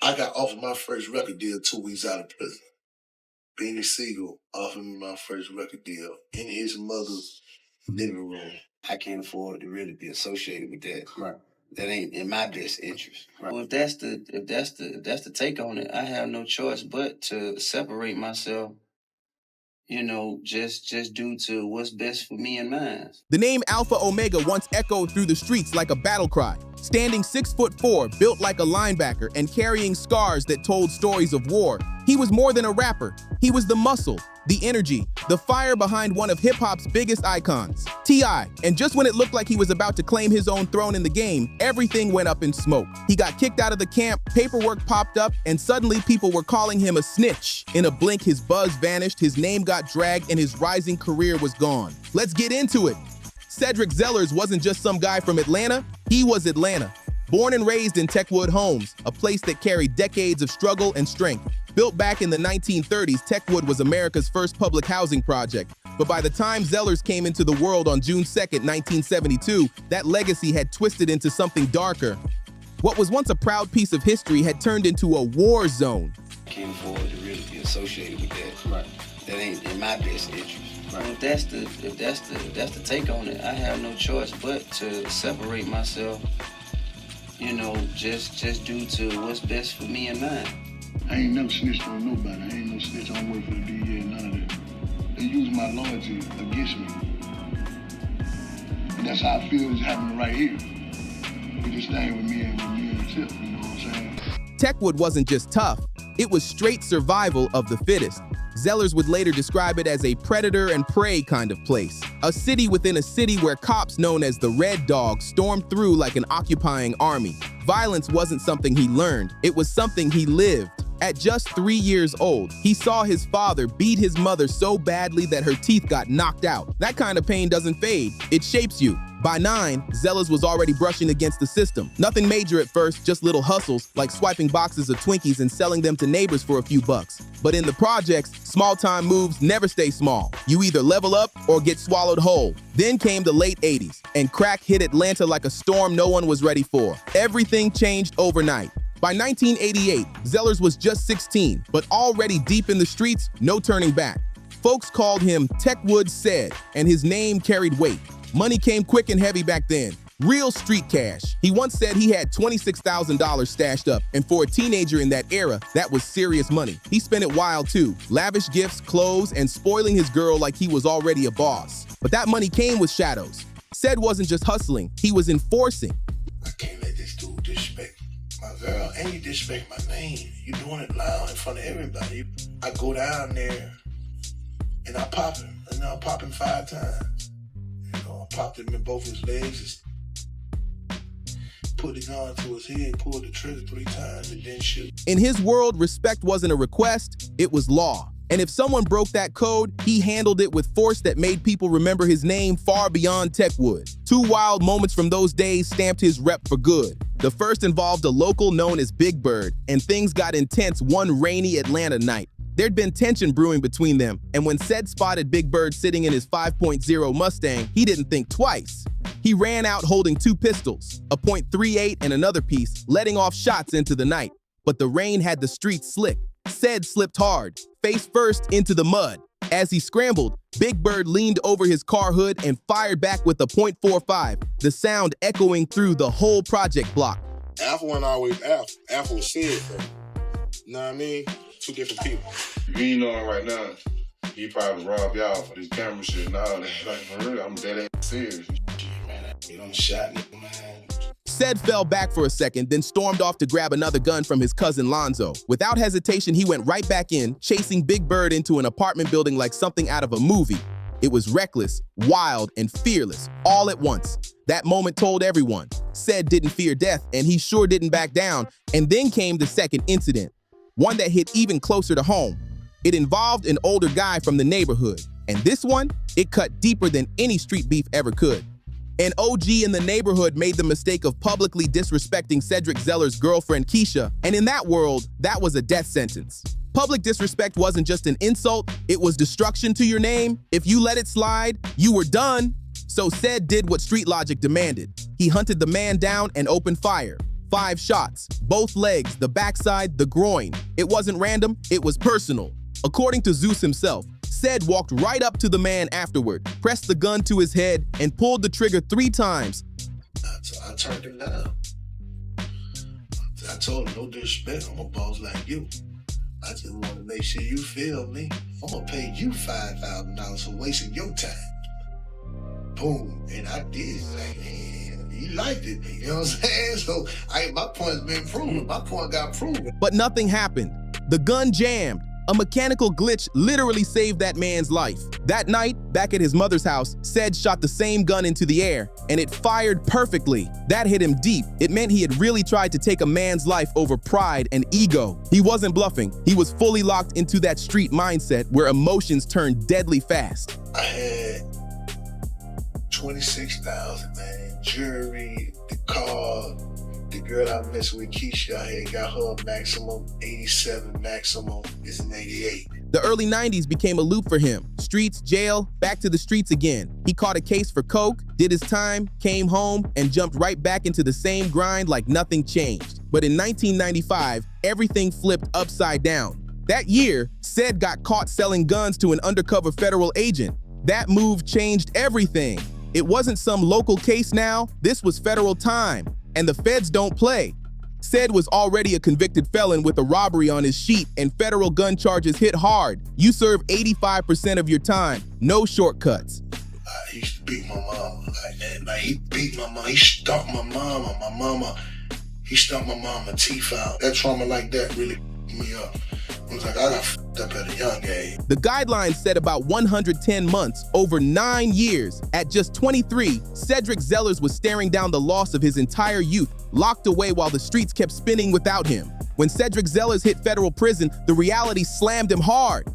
I got offered my first record deal 2 weeks out of prison. Beanie Sigel offered me my first record deal in his mother's living room. I can't afford to really be associated with that. Right. That ain't in my best interest. Right. Well, if that's the take on it, I have no choice but to separate myself, you know, just due to what's best for me and mine. The name Alpha Omega once echoed through the streets like a battle cry. Standing 6'4", built like a linebacker, and carrying scars that told stories of war, he was more than a rapper. He was the muscle, the energy, the fire behind one of hip-hop's biggest icons, T.I. And just when it looked like he was about to claim his own throne in the game, everything went up in smoke. He got kicked out of the camp, paperwork popped up, and suddenly people were calling him a snitch. In a blink, his buzz vanished, his name got dragged, and his rising career was gone. Let's get into it. Cedric Zellers wasn't just some guy from Atlanta, he was Atlanta. Born and raised in Techwood homes, a place that carried decades of struggle and strength. Built back in the 1930s, Techwood was America's first public housing project. But by the time Zellers came into the world on June 2nd, 1972, that legacy had twisted into something darker. What was once a proud piece of history had turned into a war zone. I can't afford to really be associated with that. Right. That ain't in my best interest. Right. Well, if that's the take on it, I have no choice but to separate myself, you know, just due to what's best for me and mine. I ain't never snitched on nobody. I ain't no snitch on work for the DA, none of that. They use my loyalty against me. And that's how I feel it's happening right here. With this thing with me and Tip, you know what I'm saying? Techwood wasn't just tough, it was straight survival of the fittest. Zellers would later describe it as a predator and prey kind of place. A city within a city where cops known as the Red Dog stormed through like an occupying army. Violence wasn't something he learned, it was something he lived. At just 3 years old, he saw his father beat his mother so badly that her teeth got knocked out. That kind of pain doesn't fade, it shapes you. By 9, Zellers was already brushing against the system. Nothing major at first, just little hustles, like swiping boxes of Twinkies and selling them to neighbors for a few bucks. But in the projects, small-time moves never stay small. You either level up or get swallowed whole. Then came the late 80s, and crack hit Atlanta like a storm no one was ready for. Everything changed overnight. By 1988, Zellers was just 16, but already deep in the streets, no turning back. Folks called him Techwood Said, and his name carried weight. Money came quick and heavy back then. Real street cash. He once said he had $26,000 stashed up, and for a teenager in that era, that was serious money. He spent it wild too. Lavish gifts, clothes, and spoiling his girl like he was already a boss. But that money came with shadows. Said wasn't just hustling, he was enforcing. I can't let this dude disrespect my girl, and you disrespect my name. You doing it loud in front of everybody. I go down there, and I pop him, and I pop him 5 times. You know, I popped him in both his legs, put the gun to his head, pulled the trigger 3 times, and then shoot. In his world, respect wasn't a request, it was law. And if someone broke that code, he handled it with force that made people remember his name far beyond Techwood. 2 wild moments from those days stamped his rep for good. The first involved a local known as Big Bird, and things got intense one rainy Atlanta night. There'd been tension brewing between them, and when Said spotted Big Bird sitting in his 5.0 Mustang, he didn't think twice. He ran out holding 2 pistols, a .38 and another piece, letting off shots into the night. But the rain had the streets slick. Said slipped hard, face first into the mud. As he scrambled, Big Bird leaned over his car hood and fired back with a .45, the sound echoing through the whole project block. Alpha wasn't always Alpha. Alpha was Sid, though. You know what I mean? 2 different people. If you ain't know him right now, he probably robbed y'all for this camera shit and all that. Like, for real, I'm dead ass serious. Shit, man, I done shot nigga, man. Said fell back for a second, then stormed off to grab another gun from his cousin Lonzo. Without hesitation, he went right back in, chasing Big Bird into an apartment building like something out of a movie. It was reckless, wild, and fearless, all at once. That moment told everyone. Said didn't fear death, and he sure didn't back down. And then came the second incident, one that hit even closer to home. It involved an older guy from the neighborhood, and this one, it cut deeper than any street beef ever could. An OG in the neighborhood made the mistake of publicly disrespecting Cedric Zellers' girlfriend Keisha, and in that world, that was a death sentence. Public disrespect wasn't just an insult, it was destruction to your name. If you let it slide, you were done. So Said did what street logic demanded. He hunted the man down and opened fire. 5 shots, both legs, the backside, the groin. It wasn't random, it was personal. According to Zeus himself, Said walked right up to the man afterward, pressed the gun to his head, and pulled the trigger 3 times. So I turned him down. I told him, no disrespect, I'm a boss like you. I just want to make sure you feel me. I'm going to pay you $5,000 for wasting your time. Boom. And I did. Like, man, he liked it. You know what I'm saying? So my point's been proven. My point got proven. But nothing happened. The gun jammed. A mechanical glitch literally saved that man's life. That night, back at his mother's house, Said shot the same gun into the air, and it fired perfectly. That hit him deep. It meant he had really tried to take a man's life over pride and ego. He wasn't bluffing. He was fully locked into that street mindset where emotions turn deadly fast. I had $26,000, man. Jewelry, the car, the girl I messed with, Keisha, I had got her maximum, 87 maximum, is an 88. The early 90s became a loop for him. Streets, jail, back to the streets again. He caught a case for coke, did his time, came home, and jumped right back into the same grind like nothing changed. But in 1995, everything flipped upside down. That year, Said got caught selling guns to an undercover federal agent. That move changed everything. It wasn't some local case now, this was federal time. And the feds don't play. Said was already a convicted felon with a robbery on his sheet, and federal gun charges hit hard. You serve 85% of your time, no shortcuts. He used to beat my mama like that. Like, he beat my mama, he stomped my mama. He stomped my mama teeth out. That trauma like that really me up. I was like, I got f***ed up at a young age. The guidelines said about 110 months, over 9 years. At just 23, Cedric Zellers was staring down the loss of his entire youth, locked away while the streets kept spinning without him. When Cedric Zellers hit federal prison, the reality slammed him hard.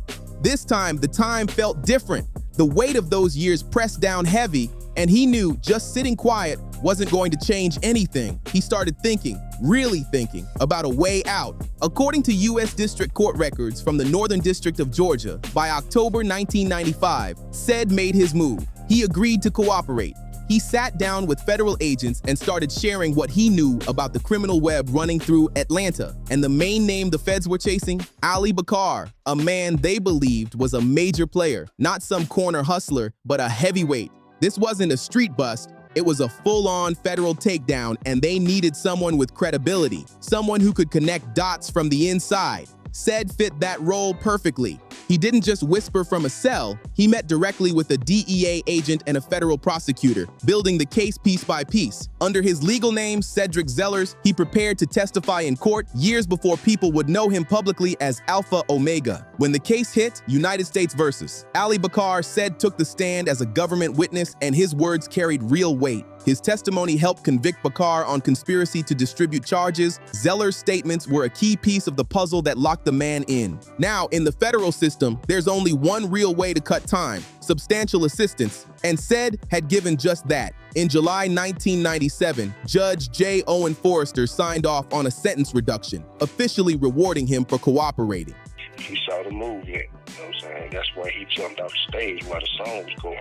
This time, the time felt different. The weight of those years pressed down heavy, and he knew just sitting quiet wasn't going to change anything. He started thinking, really thinking, about a way out. According to U.S. District Court records from the Northern District of Georgia, by October 1995, Said made his move. He agreed to cooperate. He sat down with federal agents and started sharing what he knew about the criminal web running through Atlanta. And the main name the feds were chasing? Ali Bakar, a man they believed was a major player, not some corner hustler, but a heavyweight. This wasn't a street bust, it was a full-on federal takedown, and they needed someone with credibility, someone who could connect dots from the inside. Said fit that role perfectly. He didn't just whisper from a cell, he met directly with a DEA agent and a federal prosecutor, building the case piece by piece. Under his legal name, Cedric Zellers, he prepared to testify in court years before people would know him publicly as Alpha Omega. When the case hit, United States versus Ali Bakar, Said took the stand as a government witness, and his words carried real weight. His testimony helped convict Bakar on conspiracy to distribute charges. Zellers' statements were a key piece of the puzzle that locked the man in. Now, in the federal system, there's only one real way to cut time: substantial assistance. And Said had given just that. In July 1997, Judge J. Owen Forrester signed off on a sentence reduction, officially rewarding him for cooperating. He saw the movement, you know what I'm saying? That's why he jumped off the stage while the song was going,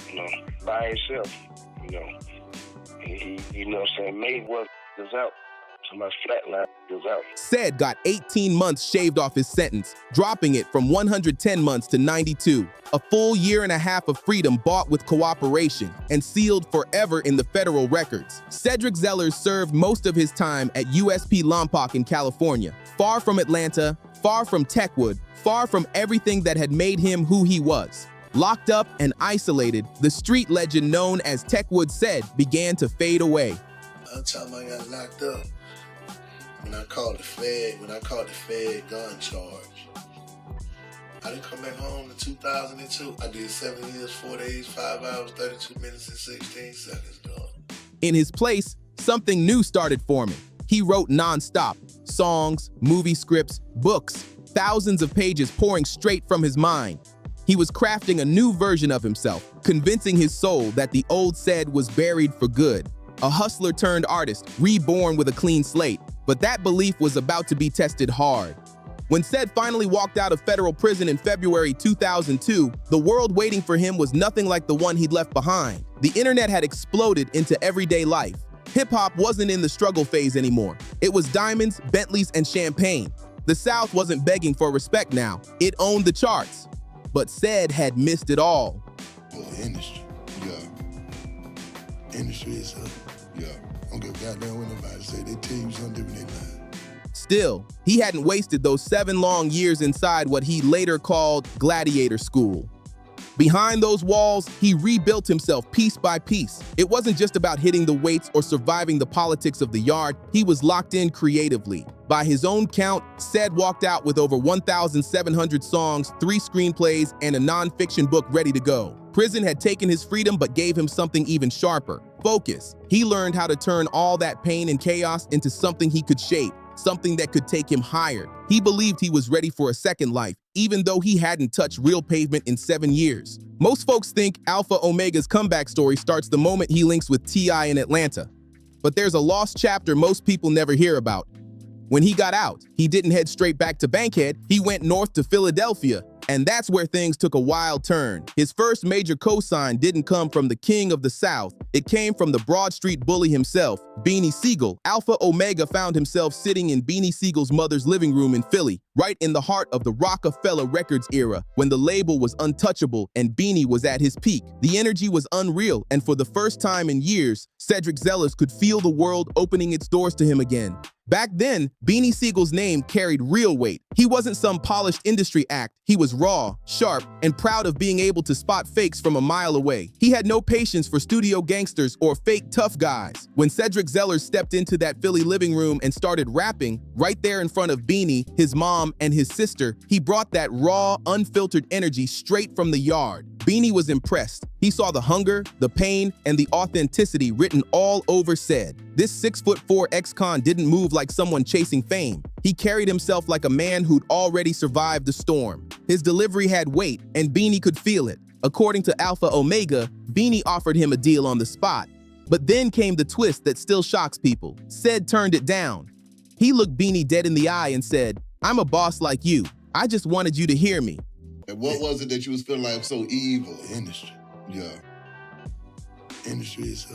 you know, by himself, you know. He you know what I'm saying, made what was out. Somebody's flatline was out. Said got 18 months shaved off his sentence, dropping it from 110 months to 92. A full year and a half of freedom bought with cooperation and sealed forever in the federal records. Cedric Zellers served most of his time at USP Lompoc in California, far from Atlanta, far from Techwood, far from everything that had made him who he was. Locked up and isolated, the street legend known as Techwood Said began to fade away. By the time I got locked up, when I called the Fed gun charge, I didn't come back home in 2002. I did 7 years, 4 days, 5 hours, 32 minutes, and 16 seconds, dog. In his place, something new started forming. He wrote nonstop: songs, movie scripts, books, thousands of pages pouring straight from his mind. He was crafting a new version of himself, convincing his soul that the old Said was buried for good. A hustler turned artist, reborn with a clean slate. But that belief was about to be tested hard. When Said finally walked out of federal prison in February 2002, the world waiting for him was nothing like the one he'd left behind. The internet had exploded into everyday life. Hip-hop wasn't in the struggle phase anymore. It was diamonds, Bentleys, and champagne. The South wasn't begging for respect now. It owned the charts. But said had missed it all. Well, industry, yeah. Industry is yeah. I don't give a goddamn what nobody say. They tell you something different, they lie. Still, he hadn't wasted those 7 long years inside what he later called gladiator school. Behind those walls, he rebuilt himself piece by piece. It wasn't just about hitting the weights or surviving the politics of the yard. He was locked in creatively. By his own count, Said walked out with over 1,700 songs, 3 screenplays, and a non-fiction book ready to go. Prison had taken his freedom but gave him something even sharper: focus. He learned how to turn all that pain and chaos into something he could shape, something that could take him higher. He believed he was ready for a second life, even though he hadn't touched real pavement in 7 years. Most folks think Alpha Omega's comeback story starts the moment he links with T.I. in Atlanta. But there's a lost chapter most people never hear about. When he got out, he didn't head straight back to Bankhead, he went north to Philadelphia. And that's where things took a wild turn. His first major cosign didn't come from the king of the South. It came from the Broad Street bully himself, Beanie Sigel. Alpha Omega found himself sitting in Beanie Sigel's mother's living room in Philly, right in the heart of the Rockefeller Records era, when the label was untouchable and Beanie was at his peak. The energy was unreal, and for the first time in years, Cedric Zellers could feel the world opening its doors to him again. Back then, Beanie Sigel's name carried real weight. He wasn't some polished industry act. He was raw, sharp, and proud of being able to spot fakes from a mile away. He had no patience for studio gangsters or fake tough guys. When Cedric Zellers stepped into that Philly living room and started rapping, right there in front of Beanie, his mom, and his sister, he brought that raw, unfiltered energy straight from the yard. Beanie was impressed. He saw the hunger, the pain, and the authenticity written all over Said. This 6'4" ex-con didn't move like someone chasing fame. He carried himself like a man who'd already survived the storm. His delivery had weight, and Beanie could feel it. According to Alpha Omega, Beanie offered him a deal on the spot. But then came the twist that still shocks people. Said turned it down. He looked Beanie dead in the eye and said, "I'm a boss like you. I just wanted you to hear me." And what was it that you was feeling like so evil? Industry, Yeah, industry is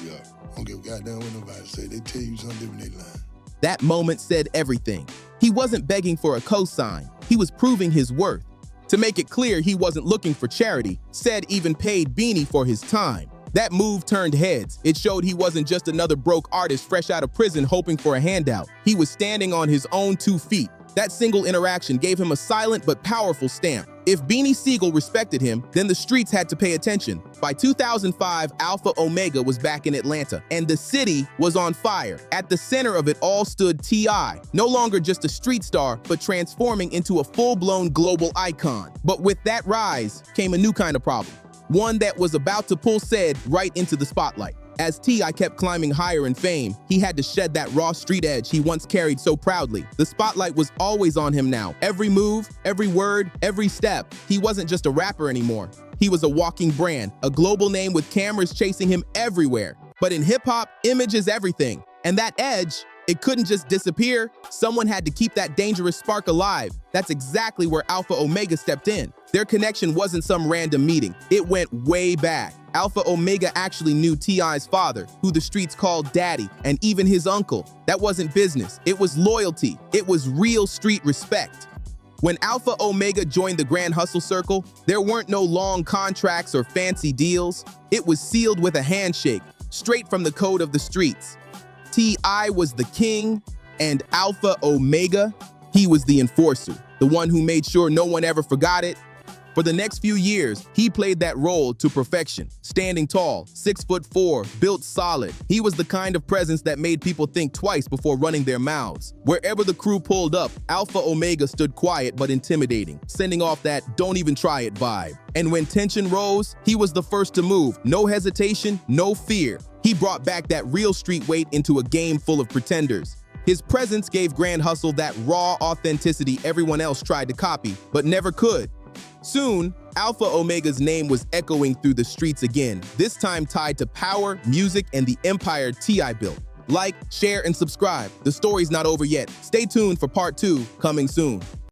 yeah. I don't give a goddamn what nobody say. They tell you something different, they lie. That moment said everything. He wasn't begging for a cosign. He was proving his worth. To make it clear he wasn't looking for charity, Said even paid Beanie for his time. That move turned heads. It showed he wasn't just another broke artist fresh out of prison hoping for a handout. He was standing on his own 2 feet. That single interaction gave him a silent but powerful stamp. If Beanie Sigel respected him, then the streets had to pay attention. By 2005, Alpha Omega was back in Atlanta, and the city was on fire. At the center of it all stood T.I., no longer just a street star, but transforming into a full-blown global icon. But with that rise came a new kind of problem, one that was about to pull Said right into the spotlight. As T.I. kept climbing higher in fame, he had to shed that raw street edge he once carried so proudly. The spotlight was always on him now. Every move, every word, every step. He wasn't just a rapper anymore. He was a walking brand, a global name with cameras chasing him everywhere. But in hip-hop, image is everything. And that edge, it couldn't just disappear. Someone had to keep that dangerous spark alive. That's exactly where Alpha Omega stepped in. Their connection wasn't some random meeting. It went way back. Alpha Omega actually knew T.I.'s father, who the streets called Daddy, and even his uncle. That wasn't business. It was loyalty. It was real street respect. When Alpha Omega joined the Grand Hustle Circle, there weren't no long contracts or fancy deals. It was sealed with a handshake, straight from the code of the streets. T.I. was the king, and Alpha Omega, he was the enforcer, the one who made sure no one ever forgot it. For the next few years, he played that role to perfection. Standing tall, 6'4", built solid. He was the kind of presence that made people think twice before running their mouths. Wherever the crew pulled up, Alpha Omega stood quiet but intimidating, sending off that "don't even try it" vibe. And when tension rose, he was the first to move. No hesitation, no fear. He brought back that real street weight into a game full of pretenders. His presence gave Grand Hustle that raw authenticity everyone else tried to copy, but never could. Soon, Alpha Omega's name was echoing through the streets again, this time tied to power, music, and the empire T.I. built. Like, share, and subscribe. The story's not over yet. Stay tuned for part 2, coming soon.